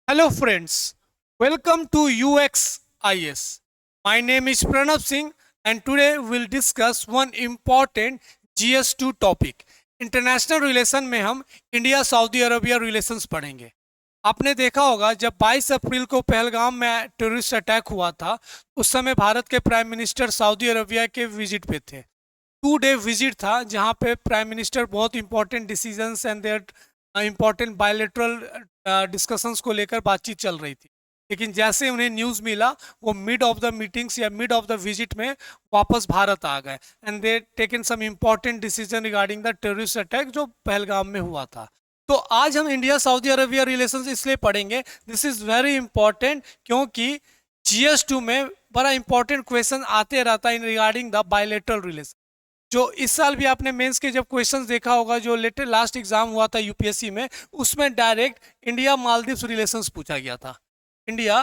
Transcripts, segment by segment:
Hello friends, welcome to UXIS. My name is Pranav Singh and today we'll discuss one important GS2 topic international relation में हम India Saudi Arabia relations पढ़ेंगे। आपने देखा होगा जब 22 अप्रैल को पहलगाम में टेररिस्ट अटैक हुआ था उस समय भारत के प्राइम मिनिस्टर सऊदी अरबिया के विजिट पे थे। 2 डे विजिट था जहां पे प्राइम मिनिस्टर बहुत important decisions and there important bilateral discussions को लेकर बातचीत चल रही थी। लेकिन जैसे उन्हें न्यूज़ मिला वो मिड ऑफ द मीटिंग्स या मिड ऑफ द विजिट में वापस भारत आ गए and they taken some important decision regarding the terrorist attack जो पहलगाम में हुआ था। तो आज हम इंडिया सऊदी अरबिया रिलेशंस इसलिए पढ़ेंगे, दिस इज़ वेरी इंपॉर्टेंट क्योंकि GS2 में बड़ा इंपॉर्टेंट क्वेश्चन आते रहता है इन रिगार्डिंग द बायलेटरल रिलेशन। जो इस साल भी आपने मेंस के जब क्वेश्चंस देखा होगा जो लास्ट एग्जाम हुआ था यूपीएससी में, उसमें डायरेक्ट इंडिया मालदीव्स रिलेशंस पूछा गया था, इंडिया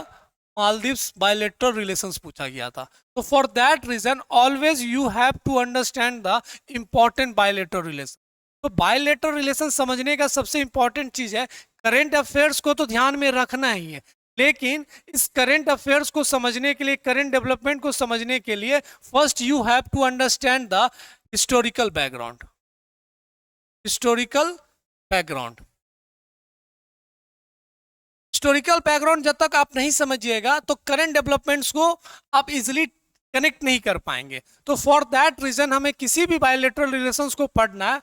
मालदीव्स बायलेटरल रिलेशंस पूछा गया था। तो for that reason always you have to understand the important bilateral relation. तो बायलेटरल रिलेशन समझने का सबसे इंपॉर्टेंट चीज है, करेंट अफेयर्स को तो ध्यान में रखना ही है, लेकिन इस करंट अफेयर्स को समझने के लिए, करंट डेवलपमेंट को समझने के लिए first you have to understand the historical background. Historical background historical background जब तक आप नहीं समझिएगा तो करंट डेवलपमेंट्स को आप इजीली कनेक्ट नहीं कर पाएंगे। तो फॉर दैट रीजन हमें किसी भी बायलेटरल रिलेशंस को पढ़ना है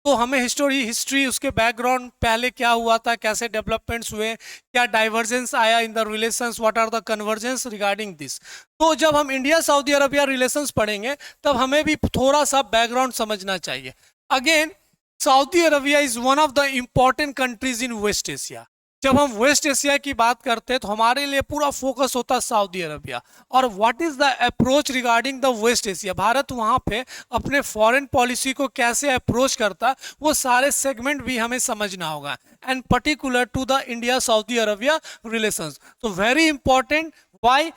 तो हमें हिस्ट्री उसके बैकग्राउंड, पहले क्या हुआ था, कैसे डेवलपमेंट्स हुए, क्या डाइवर्जेंस आया in the relations, what are the convergence regarding this. तो जब हम इंडिया सऊदी अरबिया रिलेशंस पढ़ेंगे तब हमें भी थोड़ा सा बैकग्राउंड समझना चाहिए। Again Saudi Arabia is one of the important countries in West Asia. जब हम वेस्ट एशिया की बात करते हैं तो हमारे लिए पूरा फोकस होता है सऊदी अरबिया। और what is the approach regarding the West Asia, Bharat वहां पे अपने फॉरेन पॉलिसी को कैसे अप्रोच करता है, वो सारे सेगमेंट भी हमें समझना होगा and particular to the India Saudi Arabia relations. तो वेरी इंपॉर्टेंट। वाई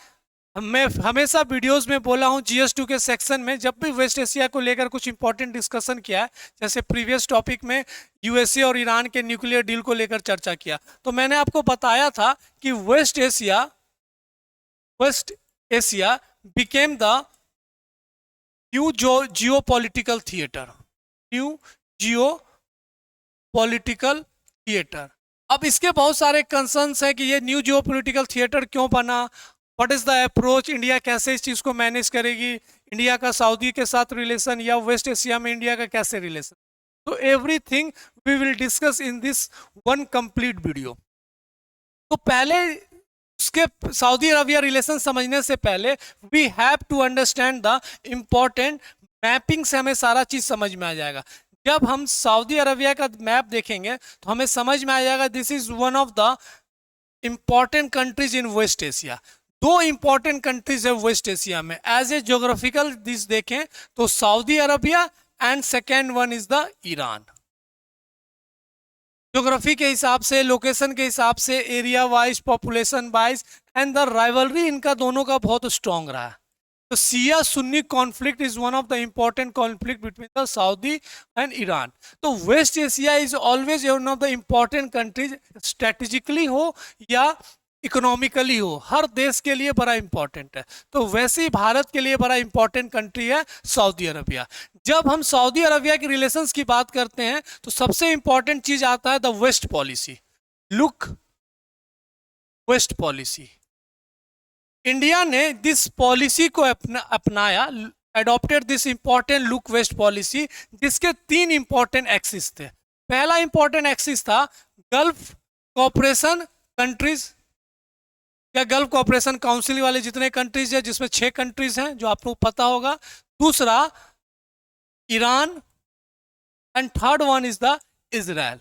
मैं हमेशा वीडियोस में बोला हूं, GS2 के सेक्शन में जब भी वेस्ट एशिया को लेकर कुछ इंपॉर्टेंट डिस्कशन किया है, जैसे प्रीवियस टॉपिक में यूएसए और ईरान के न्यूक्लियर डील को लेकर चर्चा किया, तो मैंने आपको बताया था कि West Asia became the new geopolitical theatre, new geopolitical theatre. अब इसके बहुत सारे कंसर्न्स हैं कि ये न्यू जियो पॉलिटिकल थिएटर क्यों बना, what is the approach, India कैसे इस चीज को मैनेज करेगी, इंडिया का सऊदी के साथ रिलेशन या वेस्ट एशिया में इंडिया का कैसे रिलेशन। तो everything we will discuss in this one complete video. तो पहले उसके सऊदी अरबिया रिलेशन समझने से पहले we have to understand the important mapping से हमें सारा चीज समझ में आ जाएगा। जब हम सऊदी अरबिया का मैप देखेंगे तो हमें समझ में आ जाएगा this is one of the important countries in West Asia. दो इंपॉर्टेंट कंट्रीज है वेस्ट एशिया में एज ए ज्योग्राफिकल दिस देखें तो Saudi Arabia and second one is the Iran. Geography के हिसाब से, लोकेशन के हिसाब से, area wise, population wise and the rivalry इनका दोनों का बहुत स्ट्रॉन्ग रहा है। तो Shia Sunni conflict is one of the important conflict between the Saudi and Iran. तो West Asia is always one of the important countries, strategically हो या इकोनॉमिकली हो, हर देश के लिए बड़ा इंपॉर्टेंट है। तो वैसे ही भारत के लिए बड़ा इंपॉर्टेंट कंट्री है सऊदी अरबिया। जब हम सऊदी अरबिया के रिलेशंस की बात करते हैं तो सबसे इंपॉर्टेंट चीज आता है the west policy. Look west policy, India ने दिस पॉलिसी को अपनाया, adopted this important look west policy, जिसके 3 इंपॉर्टेंट एक्सिस थे। पहला इंपॉर्टेंट एक्सिस था गल्फ कोऑपरेशन कंट्रीज या गल्फ कोऑपरेशन काउंसिल वाले जितने कंट्रीज है, जिसमें 6 कंट्रीज हैं जो आपको पता होगा। दूसरा Iran and third one is the Israel.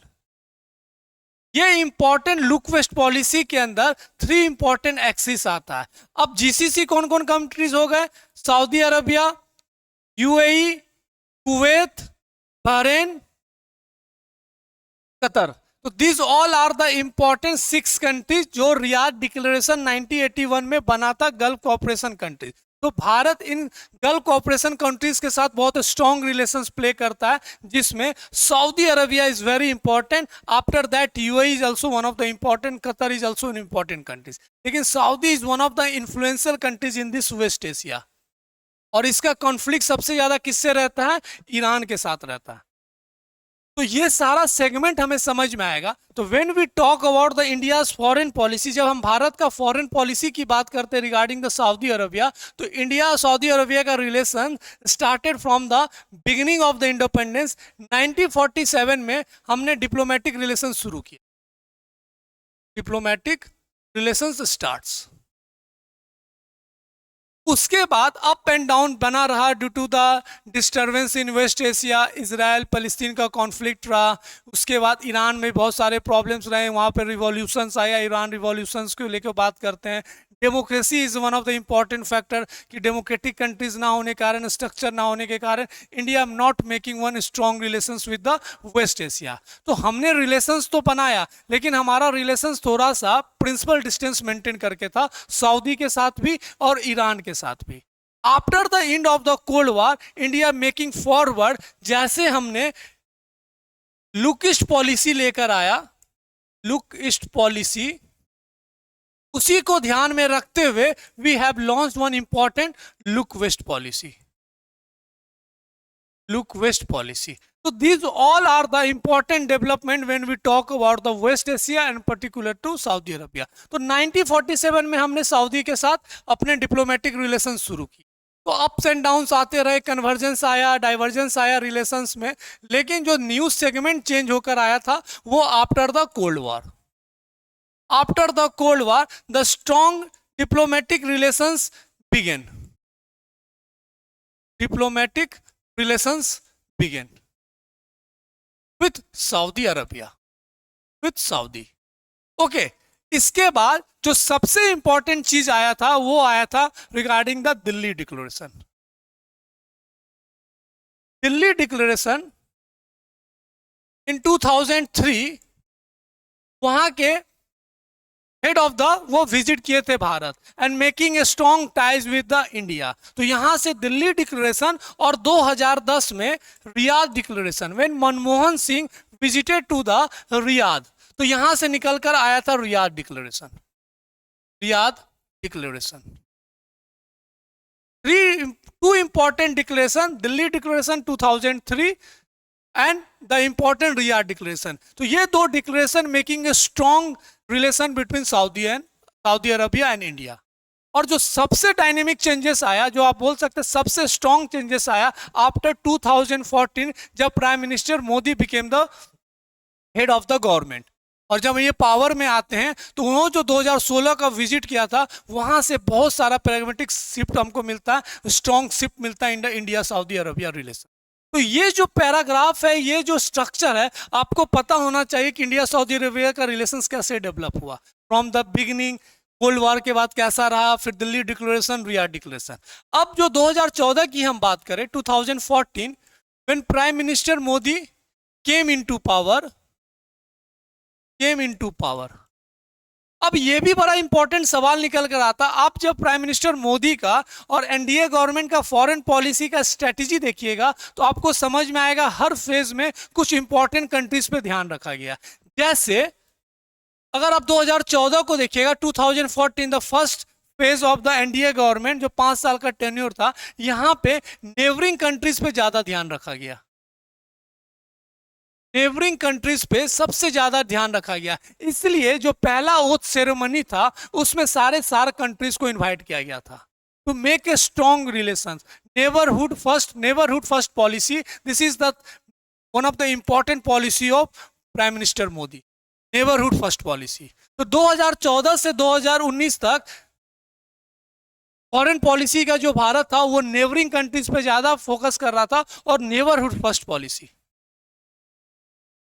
ये इंपॉर्टेंट लुक वेस्ट पॉलिसी के अंदर 3 इंपॉर्टेंट एक्सिस आता है। अब GCC कौन कौन कंट्रीज हो गए, Saudi Arabia, UAE, Kuwait, Bahrain, Qatar. तो this all are the important 6 countries जो रियाद डिक्लेरेशन 1981 में बना था गल्फ कोऑपरेशन कंट्रीज। तो भारत इन गल्फ कोऑपरेशन कंट्रीज के साथ बहुत स्ट्रॉन्ग रिलेशंस प्ले करता है, जिसमें Saudi Arabia is very important, after that UAE is also one of the important, Qatar is also an important countries, लेकिन Saudi is one of the influential countries in this West Asia. और इसका conflict सबसे ज्यादा किससे रहता है? Iran के साथ रहता है। तो ये सारा सेगमेंट हमें समझ में आएगा। तो when we talk about the India's foreign policy, जब हम भारत का फॉरेन पॉलिसी की बात करते हैं रिगार्डिंग द सऊदी अरबिया, तो इंडिया सऊदी अरबिया का relation started from the beginning of the independence. 1947 में हमने डिप्लोमेटिक रिलेशन शुरू किया, डिप्लोमेटिक रिलेशंस स्टार्ट्स। उसके बाद अप एंड डाउन बना रहा due to the disturbance in West Asia, Israel फलस्तीन का कॉन्फ्लिक्ट रहा। उसके बाद ईरान में बहुत सारे प्रॉब्लम्स रहे, वहाँ पर रिवॉल्यूशंस आया, ईरान रिवॉल्यूशंस को लेकर बात करते हैं। Democracy is one of the important factor कि डेमोक्रेटिक कंट्रीज ना होने के कारण, स्ट्रक्चर ना होने के कारण India not making one strong relations with the West Asia. तो हमने रिलेशंस तो बनाया, लेकिन हमारा रिलेशंस थोड़ा सा प्रिंसिपल डिस्टेंस मेंटेन करके था, सऊदी के साथ भी और ईरान के साथ भी। After the end of the cold war India making forward, जैसे हमने लुक ईस्ट पॉलिसी लेकर आया, लुक ईस्ट पॉलिसी, उसी को ध्यान में रखते हुए we have launched one important look west policy, look west policy. तो these all are the important development when we talk about the West Asia and particular to Saudi Arabia। तो 1947 में हमने सऊदी के साथ अपने डिप्लोमेटिक रिलेशन शुरू किए। तो अप्स एंड डाउन्स आते रहे, कन्वर्जेंस आया, डाइवर्जेंस आया रिलेशंस में, लेकिन जो न्यूज सेगमेंट चेंज होकर आया था वो after the cold war. After the Cold War, the strong diplomatic relations began. Diplomatic relations began with Saudi Arabia, with Saudi. Okay, इसके बाद जो सबसे इंपॉर्टेंट चीज आया था वो आया था regarding the Delhi declaration. Delhi declaration in 2003 वहां के हेड ऑफ द वो विजिट किए थे Bharat and making a strong ties with the India. तो यहां से दिल्ली डिक्लेरेशन और 2010 में Riyadh declaration, when Manmohan Singh visited to the Riyadh, तो यहां से निकलकर आया था Riyadh declaration, Riyadh declaration. Two important declaration, Delhi declaration 2003 and the important Riyadh declaration. तो ये दो declaration making a strong relation between Saudi Arabia and India. और जो सबसे डायनेमिक चेंजेस आया, जो आप बोल सकते हैं सबसे स्ट्रॉन्ग चेंजेस आया आफ्टर 2014, जब prime minister Modi became the head of the government. और जब ये पावर में आते हैं तो उन्होंने जो 2016 का विजिट किया था वहां से बहुत सारा प्रैग्मेटिक शिफ्ट हमको मिलता है, स्ट्रॉन्ग शिफ्ट मिलता है इंडिया सऊदी अरबिया रिलेशन। तो ये जो पैराग्राफ है, ये जो स्ट्रक्चर है, आपको पता होना चाहिए कि इंडिया सऊदी अरबिया का रिलेशंस कैसे डेवलप हुआ from the beginning, cold war के बाद कैसा रहा, फिर दिल्ली डिक्लेरेशन, रियाद डिक्लेरेशन। अब जो 2014 की हम बात करें, 2014 when prime minister Modi came into power, अब ये भी बड़ा इंपॉर्टेंट सवाल निकल कर आता, आप जब प्राइम मिनिस्टर मोदी का और एनडीए गवर्नमेंट का फॉरेन पॉलिसी का स्ट्रेटेजी देखिएगा तो आपको समझ में आएगा हर फेज में कुछ इंपॉर्टेंट कंट्रीज पे ध्यान रखा गया। जैसे अगर आप 2014 को देखिएगा, 2014 the first phase of the NDA government, जो 5 साल का टेन्योर था, यहां पे नेबरिंग कंट्रीज पे ज्यादा ध्यान रखा गया, नेबरिंग कंट्रीज पे सबसे ज्यादा ध्यान रखा गया। इसलिए जो पहला ओथ सेरेमनी था उसमें सारे कंट्रीज को इनवाइट किया गया था to make a strong relation. Neighbourhood first policy, this is the one of the important policy of prime minister Modi, neighbourhood first policy. तो 2014 से 2019 तक फॉरेन पॉलिसी का जो भारत था वो नेबरिंग कंट्रीज पे ज्यादा फोकस कर रहा था और नेबरहुड फर्स्ट पॉलिसी।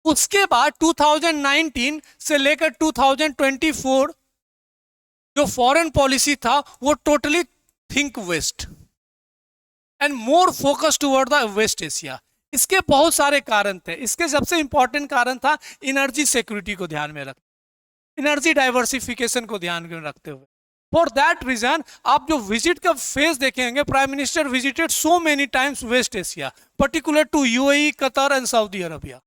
उसके बाद 2019 से लेकर 2024 जो फॉरेन पॉलिसी था वो totally think west and more focus toward the West Asia. इसके बहुत सारे कारण थे। इसके सबसे इंपॉर्टेंट कारण था एनर्जी सिक्योरिटी को ध्यान में रख, एनर्जी डाइवर्सिफिकेशन को ध्यान में रखते हुए। फॉर दैट रीजन आप जो विजिट का फेज देखेंगे, prime minister visited so many times West Asia, particular to UAE, Qatar and Saudi Arabia.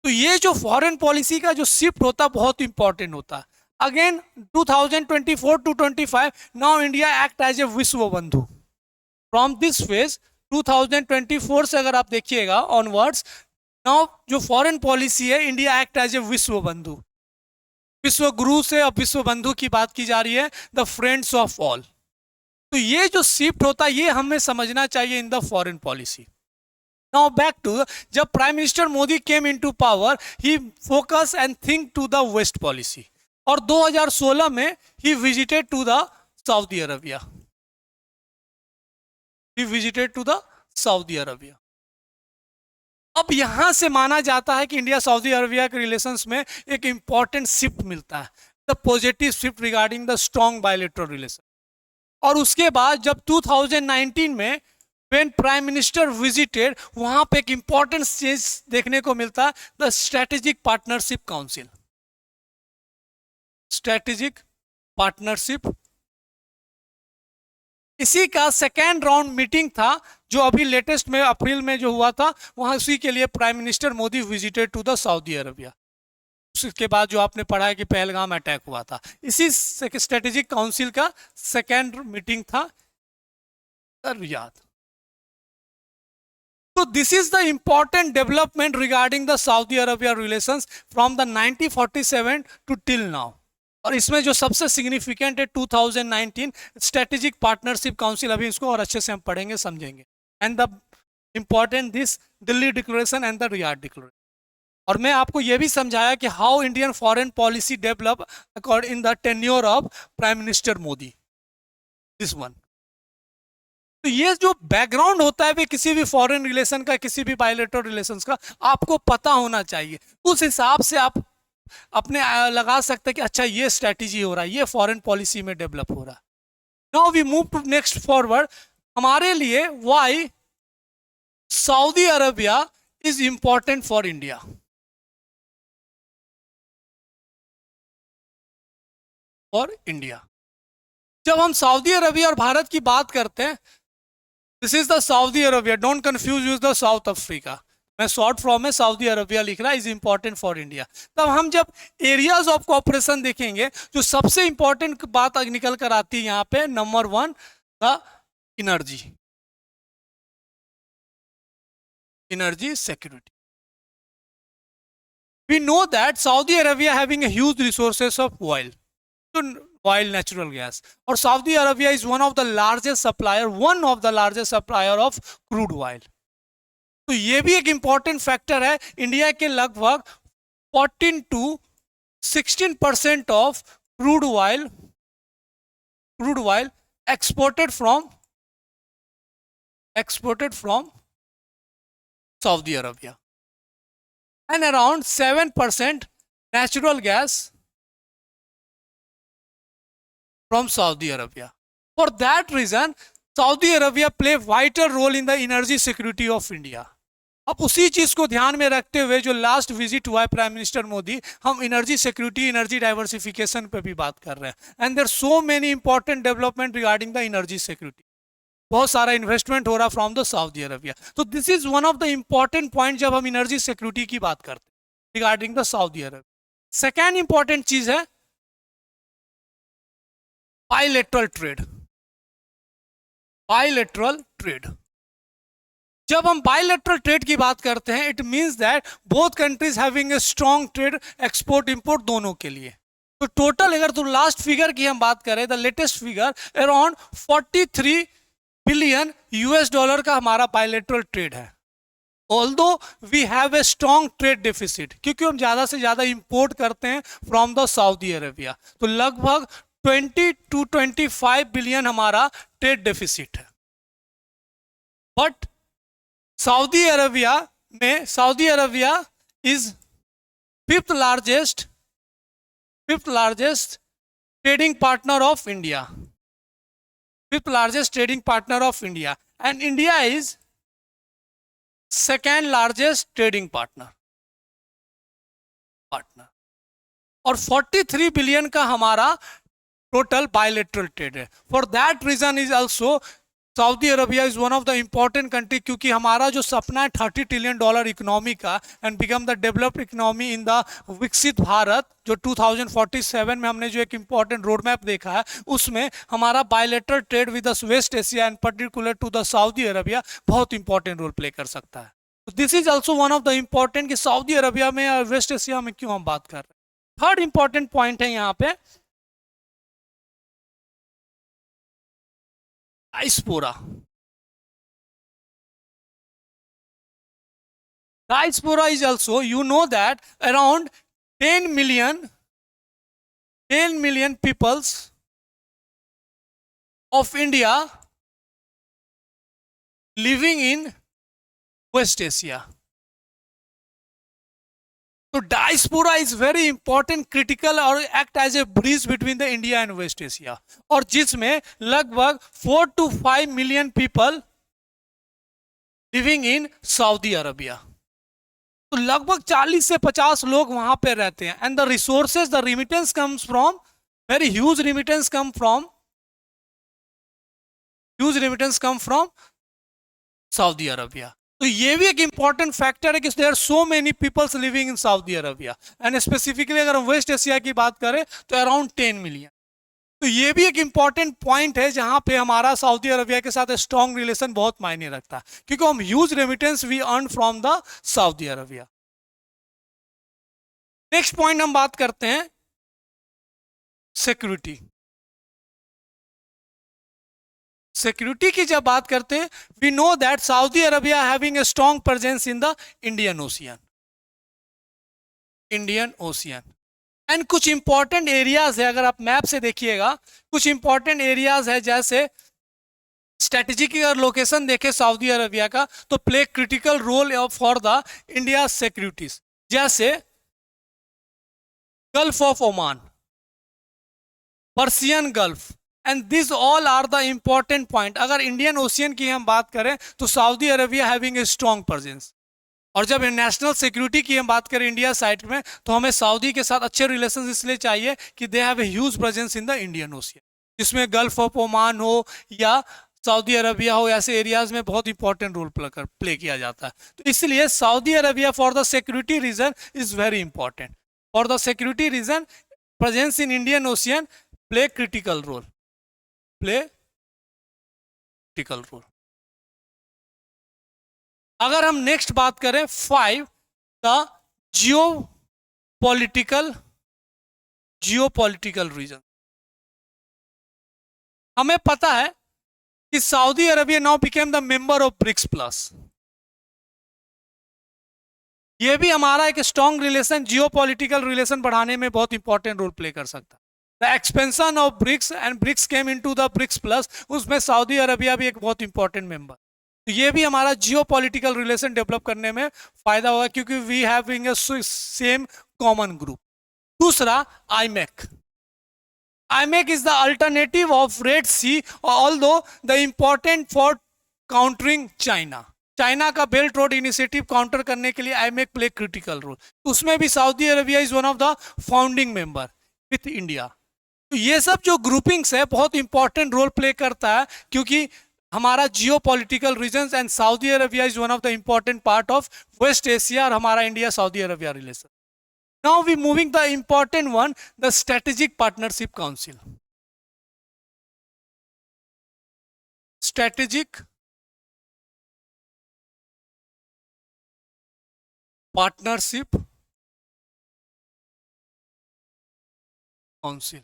तो ये जो फॉरेन पॉलिसी का जो शिफ्ट होता है बहुत इंपॉर्टेंट होता है। Again 2024 to 25 now India act as a Vishwa Bandhu. From this phase 2024 से अगर आप देखिएगा ऑनवर्ड्स, नाउ जो फॉरेन पॉलिसी है, India act as a Vishwa बंधु। विश्व गुरु से अब विश्व बंधु की बात की जा रही है, द फ्रेंड्स ऑफ ऑल। तो ये जो शिफ्ट होता है ये हमें समझना चाहिए in the foreign policy. Now back to, जब prime minister Modi came into power, he focus and think to the west policy, और 2016 में he visited to the Saudi Arabia. He visited to the Saudi Arabia. अब यहां से माना जाता है कि इंडिया सऊदी अरबिया के रिलेशंस में एक इंपॉर्टेंट शिफ्ट मिलता है, the positive shift regarding the strong bilateral relation. और उसके बाद जब 2019 में व्हेन प्राइम मिनिस्टर विजिटेड, वहां पे एक इंपॉर्टेंट चीज देखने को मिलता है, the strategic partnership council. Strategic partnership, इसी का सेकेंड राउंड मीटिंग था जो अभी लेटेस्ट में अप्रैल में जो हुआ था, वहां उसी के लिए prime minister Modi visited to the Saudi Arabia. उसके बाद जो आपने पढ़ा है कि पहलगाम अटैक हुआ था, इसी स्ट्रेटेजिक काउंसिल का सेकेंड मीटिंग था Riyadh. So this is the important development regarding the Saudi Arabia relations from the 1947 to till now. और इसमें जो सबसे सिग्निफिकेंट है 2019 स्ट्रेटेजिक पार्टनरशिप काउंसिल, अभी इसको और अच्छे से हम पढ़ेंगे समझेंगे, and the important this Delhi declaration and the Riyadh declaration. और मैं आपको यह भी समझाया कि how Indian foreign policy develop according in the tenure of prime minister Modi, this one. तो ये जो बैकग्राउंड होता है किसी भी फॉरेन रिलेशन का, किसी भी बायलैटरल रिलेशंस का, आपको पता होना चाहिए। उस हिसाब से आप अपने लगा सकते हैं कि अच्छा ये स्ट्रैटेजी हो रहा है, ये फॉरेन पॉलिसी में डेवलप हो रहा है। Now we move to next forward. हमारे लिए why Saudi Arabia is important for India. For India, जब हम सऊदी अरबिया और भारत की बात करते हैं, this is the Saudi Arabia, don't confuse use the south Africa. मैं शॉर्ट फॉर्म में सऊदी अरबिया लिख रहा है, इज इंपॉर्टेंट फॉर इंडिया। तब हम जब एरियाज ऑफ कोऑपरेशन देखेंगे, जो सबसे इंपॉर्टेंट बात निकल कर आती है यहां पे, number 1 the energy, energy security. We know that Saudi Arabia having a huge resources of oil, oil, natural gas, और Saudi Arabia is one of the largest supplier of crude oil. तो ये भी एक इंपॉर्टेंट फैक्टर है। India के लगभग 14 to 16% of crude oil exported from Saudi Arabia, and around 7% natural gas from Saudi Arabia. For that reason, Saudi Arabia play vital role in the energy security of India. अब उसी चीज को ध्यान में रखते हुए जो लास्ट विजिट हुआ है प्राइम मिनिस्टर मोदी, हम एनर्जी सिक्योरिटी, एनर्जी डाइवर्सिफिकेशन पे भी बात कर रहे हैं, and there so many important development regarding the energy security. बहुत सारा इन्वेस्टमेंट हो रहा फ्रॉम द सऊदी अरबिया। तो this is one of the important point जब हम एनर्जी सिक्योरिटी की बात करते हैं regarding the Saudi Arabia. Second important चीज है बायलैटरल ट्रेड। बायलैटरल ट्रेड, जब हम बायलैटरल ट्रेड की बात करते हैं, it means that both countries having a strong trade, export import दोनों के लिए। तो टोटल अगर तो लास्ट फिगर की हम बात करें, the latest figure around 43 billion US dollar का हमारा बायलैटरल ट्रेड है। Although we have a strong trade deficit, क्योंकि हम ज्यादा से ज्यादा इंपोर्ट करते हैं फ्रॉम द सऊदी अरबिया, तो लगभग 20 to 25 बिलियन हमारा ट्रेड डेफिसिट है। But Saudi Arabia is fifth largest trading partner of India, and India is second largest trading partner. और 43 बिलियन का हमारा टोटल बायलेटरल ट्रेड है. For that reason is also Saudi Arabia is one of the important country, क्योंकि हमारा जो सपना है $30 trillion economy का and become the developed economy in the Viksit Bharat, जो 2047 में हमने जो एक इंपॉर्टेंट रोड मैप देखा है, उसमें हमारा bilateral trade with the West Asia and particular to the Saudi Arabia बहुत इंपॉर्टेंट रोल प्ले कर सकता है. This is also one of the important कि सऊदी अरबिया में और वेस्ट एशिया में क्यों हम बात कर रहे हैं. थर्ड इंपॉर्टेंट पॉइंट है यहाँ पे diaspora. Diaspora is also, you know that around 10 million peoples of India living in West Asia. So diaspora is very important, critical और act as a bridge between the India and West Asia. और जिसमें लगभग 4 to 5 million people living in Saudi Arabia. तो लगभग 40 से 50 लोग वहां पे रहते हैं. And the resources, the remittance comes from, very huge remittance come from Saudi Arabia. तो ये भी एक इंपॉर्टेंट फैक्टर है कि there are so many peoples living in Saudi Arabia. And specifically अगर हम वेस्ट एशिया की बात करें तो अराउंड 10 मिलियन. तो ये भी एक इंपॉर्टेंट पॉइंट है जहां पे हमारा सऊदी अरबिया के साथ स्ट्रॉन्ग रिलेशन बहुत मायने रखता है, क्योंकि हम huge remittance we earn from the Saudi Arabia. Next point हम बात करते हैं सिक्योरिटी. सिक्योरिटी की जब बात करते हैं, we know that Saudi Arabia having a strong presence in the Indian Ocean and कुछ इंपॉर्टेंट एरियाज है. अगर आप मैप से देखिएगा, कुछ इंपॉर्टेंट एरियाज है, जैसे स्ट्रेटेजिक अगर लोकेशन देखें सऊदी अरबिया का, तो play critical role for the India securities, जैसे Gulf of Oman, Persian Gulf, and this all are the important point. अगर इंडियन ओशियन की हम बात करें तो Saudi Arabia having a strong presence. और जब नेशनल सिक्योरिटी की हम बात करें इंडिया साइड में, तो हमें सऊदी के साथ अच्छे रिलेशन इसलिए चाहिए कि they have a huge presence in the Indian ocean, जिसमें गल्फ ऑफ ओमान हो या सऊदी अरबिया हो, ऐसे एरियाज में बहुत इंपॉर्टेंट रोल प्ले किया जाता है. तो इसलिए Saudi Arabia for the security reason is very important. For the security reason presence in Indian Ocean play critical role. अगर हम नेक्स्ट बात करें 5 द जियोपॉलिटिकल रीजन. हमें पता है कि Saudi Arabia now became the member of BRICS plus. ये भी हमारा एक स्ट्रॉन्ग रिलेशन, जियोपॉलिटिकल रिलेशन बढ़ाने में बहुत इंपॉर्टेंट रोल प्ले कर सकता है. The expansion of BRICS and BRICS came into the BRICS plus, उसमें सऊदी अरबिया भी एक बहुत इंपॉर्टेंट मेंबर. तो ये भी हमारा जियोपॉलिटिकल रिलेशन डेवलप करने में फायदा होगा, क्योंकि we having a same common group. दूसरा IMEC. IMEC is the alternative of Red Sea, although the important for countering China. China का बेल्ट रोड इनिशिएटिव काउंटर करने के लिए आईमेक प्ले क्रिटिकल रोल. उसमें भी Saudi Arabia is one of the founding member with India. तो ये सब जो ग्रुपिंग्स है बहुत इंपॉर्टेंट रोल प्ले करता है, क्योंकि हमारा geopolitical reasons and Saudi Arabia is one of the important part of West Asia और हमारा India Saudi Arabia relation. Now we moving the important one, the strategic partnership council. Strategic partnership council.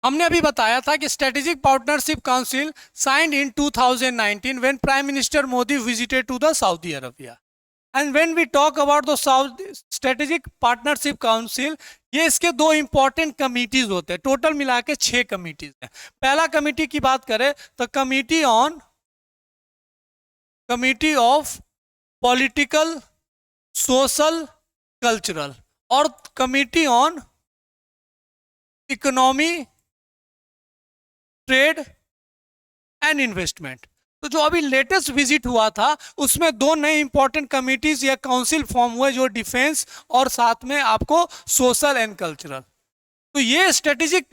हमने अभी बताया था कि strategic partnership council signed in 2019 when prime minister Modi visited to the Saudi Arabia. And when we talk about the strategic partnership council, ये इसके 2 important committees होते हैं. Total मिला के 6 कमिटीज हैं. पहला कमिटी की बात करें तो committee of political, social, cultural, और committee on economy, trade and investment. तो जो अभी लेटेस्ट विजिट हुआ था उसमें दो नए इंपॉर्टेंट कमिटीज या काउंसिल फॉर्म हुए, जो डिफेंस और साथ में आपको सोशल एंड कल्चरल। तो ये strategic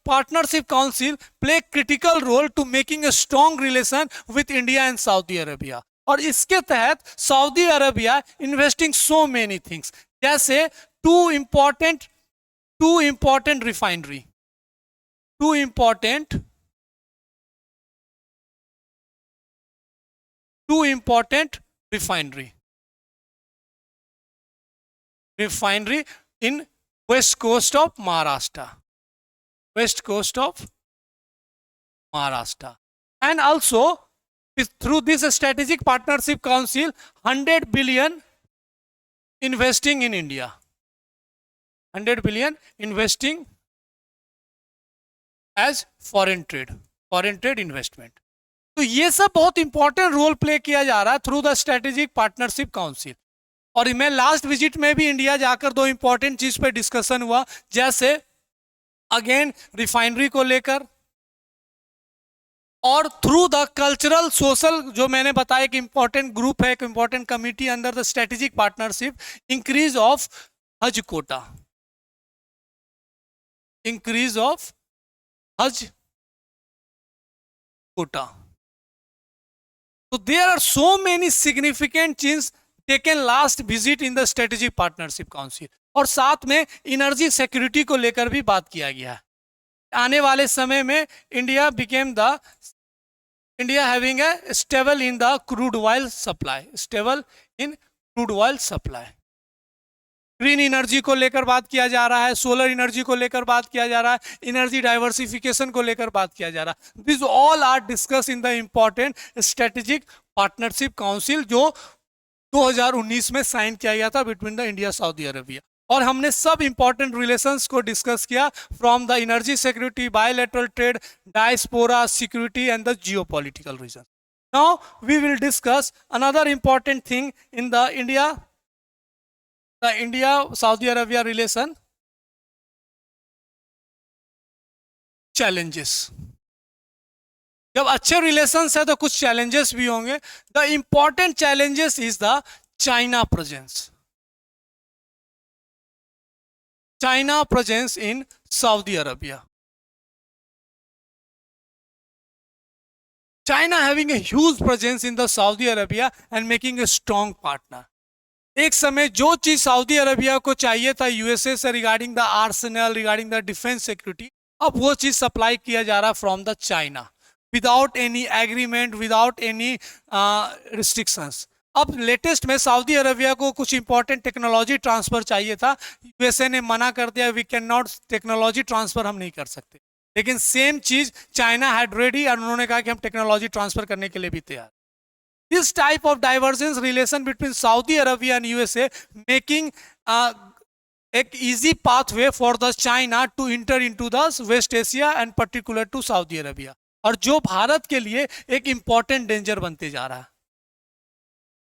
partnership council play critical role to making a strong relation with India and Saudi Arabia. और इसके तहत Saudi Arabia investing so many things, जैसे two important refinery, two important refinery in west coast of Maharashtra. And also through this strategic partnership council, 100 billion investing in India, 100 billion investing as foreign trade investment. तो ये सब बहुत important role play किया जा रहा है through the strategic partnership council. और मैं लास्ट विजिट में भी इंडिया जाकर दो इंपॉर्टेंट चीज पे डिस्कशन हुआ, जैसे अगेन रिफाइनरी को लेकर, और थ्रू द कल्चरल सोशल, जो मैंने बताया कि इंपॉर्टेंट ग्रुप है, एक important committee under the strategic partnership, increase of हज कोटा, इंक्रीज ऑफ हज Kota. So there are so many significant changes taken last visit in the strategic partnership council। और साथ में एनर्जी सिक्योरिटी को लेकर भी बात किया गया है। आने वाले समय में India having a stable in the crude oil supply, green energy को लेकर बात किया जा रहा है, सोलर एनर्जी को लेकर बात किया जा रहा है, एनर्जी डाइवर्सिफिकेशन को लेकर बात किया जा रहा है। This all are discuss in the important strategic partnership council जो 2019 में साइन किया गया था between the India Saudi Arabia. और हमने सब इंपॉर्टेंट रिलेशंस को डिस्कस किया, from the energy security, bilateral trade, diaspora security and the geopolitical region. Now we will discuss another important thing in the India-Saudi Arabia relation, challenges। जब अच्छे relations है तो कुछ चैलेंजेस भी होंगे। The important challenges is the China presence in Saudi Arabia. China having a huge presence in the Saudi Arabia and making a strong partner। एक समय जो चीज सऊदी अरेबिया को चाहिए था यूएसए से regarding the Arsenal, regarding the defence security, अब वो चीज सप्लाई किया जा रहा है from the China without any agreement, without any restrictions. अब लेटेस्ट में सऊदी अरेबिया को कुछ इंपॉर्टेंट टेक्नोलॉजी ट्रांसफर चाहिए था, यूएसए ने मना कर दिया, we can not technology transfer हम नहीं कर सकते। लेकिन सेम चीज चाइना हैड रेडी और उन्होंने कहा कि हम टेक्नोलॉजी ट्रांसफर करने के लिए भी तैयार। This type of divergence relation between Saudi Arabia and USA making a easy pathway for the China to enter into the West Asia and particular to Saudi Arabia, और जो भारत के लिए एक इंपॉर्टेंट डेंजर बनते जा रहा है,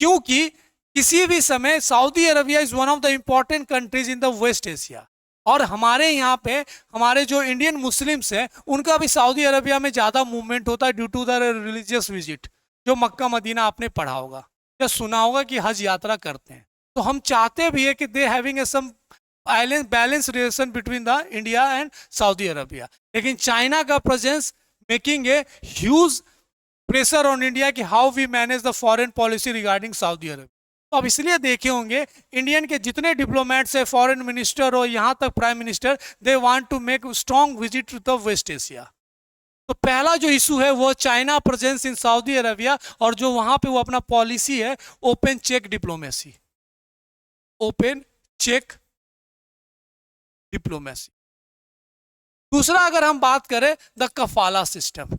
क्योंकि किसी भी समय Saudi Arabia is one of the important countries in the West Asia. और हमारे यहाँ पे हमारे जो इंडियन मुस्लिम्स हैं उनका भी सऊदी अरेबिया में ज़्यादा मूवमेंट होता है due to the religious visit. जो मक्का मदीना आपने पढ़ा होगा या सुना होगा कि हज यात्रा करते हैं, तो हम चाहते भी है कि they having some balance relation between the India and Saudi Arabia. लेकिन चाइना का presence making a huge pressure on India कि how we manage the foreign policy regarding Saudi Arabia. तो अब इसलिए देखे होंगे इंडियन के जितने डिप्लोमेट्स है, फॉरेन मिनिस्टर हो यहाँ तक prime minister, they want to make strong visit to the West Asia. तो पहला जो इशू है वो China presence in Saudi Arabia, और जो वहां पे वो अपना पॉलिसी है open cheque diplomacy, open cheque diplomacy. दूसरा अगर हम बात करें द कफाला सिस्टम,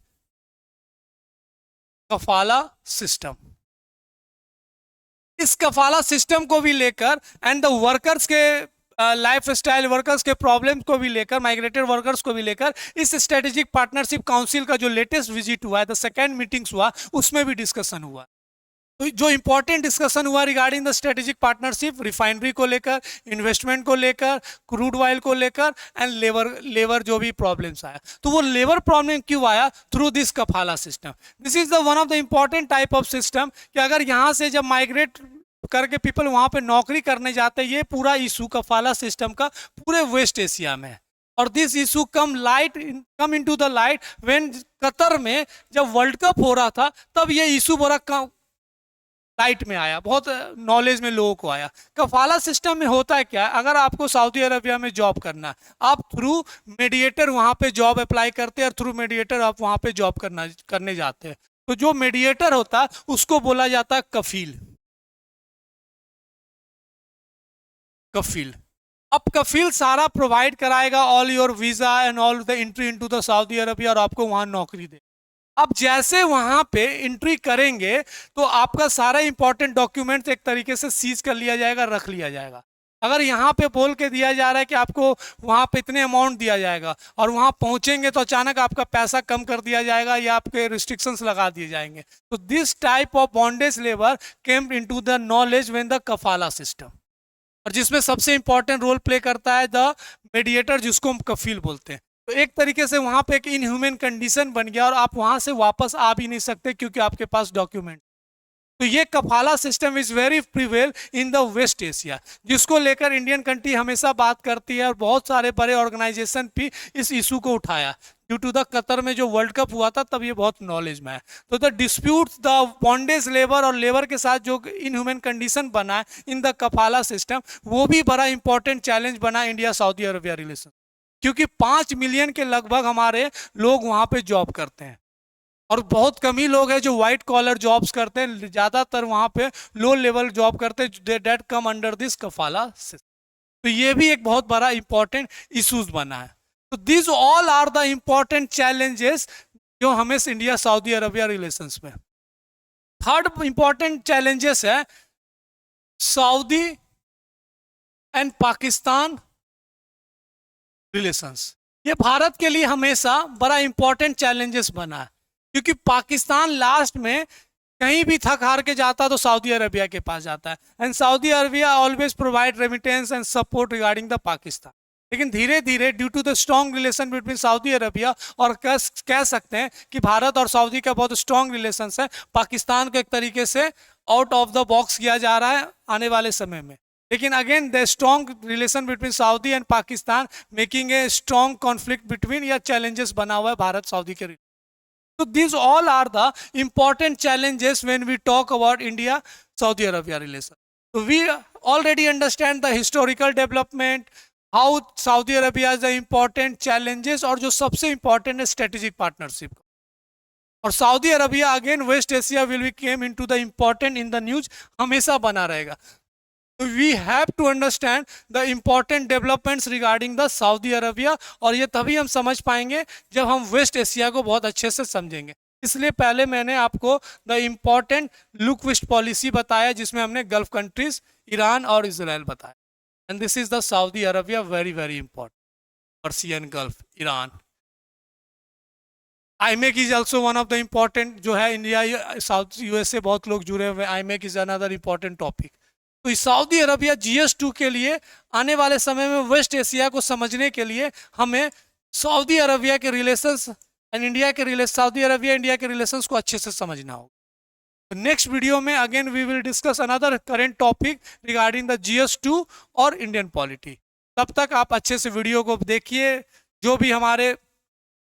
इस कफाला सिस्टम को भी लेकर एंड द वर्कर्स के लाइफ स्टाइल, वर्कर्स के प्रॉब्लम्स को भी लेकर, माइग्रेटेड वर्कर्स को भी लेकर इस स्ट्रेटेजिक पार्टनरशिप काउंसिल का जो लेटेस्ट विजिट हुआ है, द सेकेंड मीटिंग्स हुआ, उसमें भी डिस्कशन हुआ। तो जो इंपॉर्टेंट डिस्कशन हुआ regarding the strategic partnership, refinery को लेकर, इन्वेस्टमेंट को लेकर, क्रूड ऑयल को लेकर एंड लेबर जो भी प्रॉब्लम्स आया, तो वो लेबर प्रॉब्लम क्यों आया? Through this kafala system. This is the one of the important type of system कि अगर यहाँ से जब माइग्रेट करके पीपल वहां पे नौकरी करने जाते हैं, ये पूरा इशू कफाला सिस्टम का पूरे वेस्ट एशिया में है। और this issue come into the light when Qatar में जब वर्ल्ड कप हो रहा था, तब ये इशू बड़ा लाइट में आया, बहुत नॉलेज में लोगों को आया। कफाला सिस्टम में होता है क्या? अगर आपको सऊदी अरबिया में जॉब करना है, आप थ्रू मीडिएटर वहां पे जॉब अप्लाई करते हैं और थ्रू मीडिएटर आप वहां पे जॉब करने जाते हैं। तो जो मीडिएटर होता है उसको बोला जाता है कफील। कफील, अब कफील सारा प्रोवाइड कराएगा, all your visa and all the entry into the Saudi Arabia, और आपको वहां नौकरी दे। अब जैसे वहां पे एंट्री करेंगे तो आपका सारा इंपॉर्टेंट डॉक्यूमेंट एक तरीके से सीज कर लिया जाएगा, रख लिया जाएगा। अगर यहाँ पे बोल के दिया जा रहा है कि आपको वहां पे इतने अमाउंट दिया जाएगा और वहां पहुंचेंगे तो अचानक आपका पैसा कम कर दिया जाएगा या आपके रिस्ट्रिक्शंस लगा दिए जाएंगे, तो this type of bondage labour came into the knowledge when the kafala system, और जिसमें सबसे इंपॉर्टेंट रोल प्ले करता है द मीडिएटर, जिसको हम कफील बोलते हैं। तो एक तरीके से वहां पे एक इनह्यूमन कंडीशन बन गया और आप वहां से वापस आ भी नहीं सकते क्योंकि आपके पास डॉक्यूमेंट। तो ये kafala system is very prevail in the West Asia, जिसको लेकर इंडियन कंट्री हमेशा बात करती है और बहुत सारे बड़े ऑर्गेनाइजेशन भी इस इशू को उठाया। ड्यू टू द कतर में जो वर्ल्ड कप हुआ था तब ये बहुत नॉलेज में है। तो the disputes, the bondage labour और लेबर के साथ जो इनह्यूमन कंडीशन बना है इन द कफाला सिस्टम, वो भी बड़ा इंपॉर्टेंट चैलेंज बना इंडिया सऊदी अरबिया रिलेशन, क्योंकि 5 मिलियन के लगभग हमारे लोग वहां पे जॉब करते हैं और बहुत कम ही लोग हैं जो व्हाइट कॉलर जॉब्स करते हैं, ज्यादातर वहां पे लो लेवल जॉब करते हैं that come under this kafala system. तो ये भी एक बहुत बड़ा इंपॉर्टेंट इश्यूज बना है। तो this all are the important challenges जो हमें इंडिया सऊदी अरबिया रिलेशंस में। थर्ड इंपॉर्टेंट चैलेंजेस है सऊदी एंड पाकिस्तान रिलेशंस। ये भारत के लिए हमेशा बड़ा इंपॉर्टेंट चैलेंजेस बना है, क्योंकि पाकिस्तान लास्ट में कहीं भी थक हार के जाता तो सऊदी अरबिया के पास जाता है, and Saudi Arabia always provide remittance and support regarding the Pakistan. लेकिन धीरे धीरे due to the strong relation between Saudi Arabia और कह सकते हैं कि भारत और सऊदी का बहुत स्ट्रॉन्ग रिलेशन है, पाकिस्तान को एक तरीके से आउट ऑफ द बॉक्स किया जा रहा है आने वाले समय में। लेकिन again the strong relation between Saudi and Pakistan making a strong conflict between, या चैलेंजेस बना हुआ है भारत सऊदी के। So these all are the important challenges when we talk about India-Saudi Arabia relation. So we already understand the historical development, how Saudi Arabia is the important challenges, और जो सबसे important है strategic partnership। और Saudi Arabia again West Asia will be came into the important in the news, हमेशा बना रहेगा। We have to understand the important developments regarding the Saudi Arabia, और ये तभी हम समझ पाएंगे जब हम वेस्ट एशिया को बहुत अच्छे से समझेंगे। इसलिए पहले मैंने आपको the important look west policy बताया, जिसमें हमने गल्फ कंट्रीज ईरान और इजराइल बताया, and this is the Saudi Arabia, very very important, Persian Gulf, Iran. IMEC is also one of the important, जो है इंडिया साउथ यूएस से बहुत लोग जुड़े हुए, IMEC is another important topic. तो सऊदी अरबिया GS2 के लिए आने वाले समय में वेस्ट एशिया को समझने के लिए हमें सऊदी अरबिया के रिलेशंस एंड इंडिया के रिलेशन, सऊदी अरबिया इंडिया के रिलेशंस को अच्छे से समझना होगा। नेक्स्ट वीडियो में again we will discuss another current topic regarding the GS2 और इंडियन पॉलिटी। तब तक आप अच्छे से वीडियो को देखिए, जो भी हमारे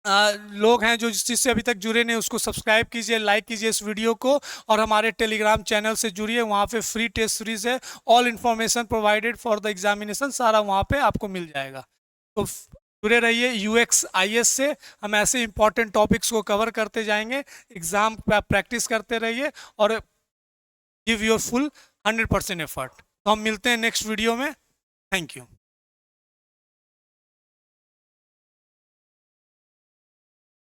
लोग हैं जो जिस चीज़ से अभी तक जुड़े नहीं उसको सब्सक्राइब कीजिए, लाइक कीजिए इस वीडियो को, और हमारे टेलीग्राम चैनल से जुड़िए, वहाँ पे फ्री टेस्ट सीरीज है, all information provided for the examination, सारा वहाँ पे आपको मिल जाएगा। तो जुड़े रहिए UX-IS से, हम ऐसे इंपॉर्टेंट टॉपिक्स को कवर करते जाएंगे, एग्जाम प्रैक्टिस करते रहिए और गिव योर फुल 100% एफर्ट। तो हम मिलते हैं नेक्स्ट वीडियो में। Thank you.